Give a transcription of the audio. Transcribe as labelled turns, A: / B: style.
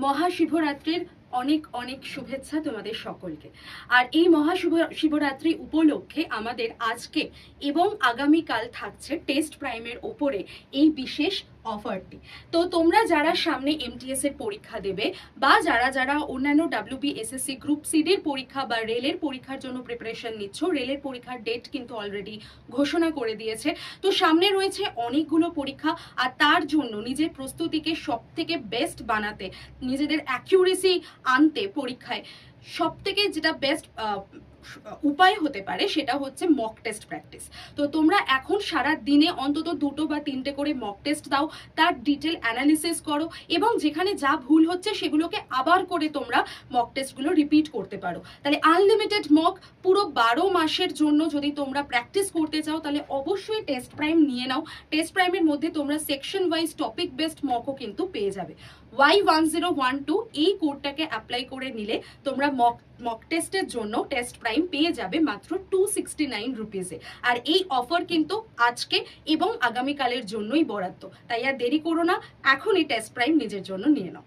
A: মহাশিবরাত্রির অনেক অনেক শুভেচ্ছা তোমাদের সকলকে। আর এই শিবরাত্রি উপলক্ষে আমাদের আজকে এবং আগামীকাল থাকছে টেস্ট প্রাইমের ওপরে এই বিশেষ অফারটি। তো তোমরা যারা সামনে এমটিএস এর পরীক্ষা দেবে বা যারা অন্যান্য WBSSC গ্রুপ সিডির পরীক্ষা বা রেলের পরীক্ষার জন্য প্রিপারেশন নিচ্ছ, রেলের পরীক্ষার ডেট কিন্তু অলরেডি ঘোষণা করে দিয়েছে। তো সামনে রয়েছে অনেকগুলো পরীক্ষা, আর তার জন্য নিজের প্রস্তুতিকে সব থেকে বেস্ট বানাতে, নিজেদের অ্যাকিউরেসি আনতে পরীক্ষায় সব থেকে যেটা বেস্ট উপায় হতে পারে সেটা হচ্ছে মক টেস্ট প্র্যাকটিস। তো তোমরা এখন সারা দিনে অন্তত 2টো বা 3টে করে মক টেস্ট দাও, তার ডিটেল অ্যানালিসিস করো এবং যেখানে যা ভুল হচ্ছে সেগুলোকে আবার করে তোমরা মক টেস্টগুলো রিপিট করতে পারো। তাহলে আনলিমিটেড মক পুরো 12 মাসের জন্য যদি তোমরা প্র্যাকটিস করতে চাও তাহলে অবশ্যই টেস্ট প্রাইম নিয়ে নাও। টেস্ট প্রাইমের মধ্যে তোমরা সেকশন ওয়াইজ টপিক বেসড মকও কিন্তু পেয়ে যাবে। Y1012 এই কোডটাকে অ্যাপ্লাই করে নিলে তোমরা মক টেস্টের জন্য টেস্ট প্রাইম পেয়ে যাবে মাত্র 269 রুপিসে। আর এই অফার কিন্তু আজকে এবং আগামীকালের জন্যই বরাদ্দ, তাই আর দেরি করো না, এখনই টেস্ট প্রাইম নিজের জন্য নিয়ে নাও।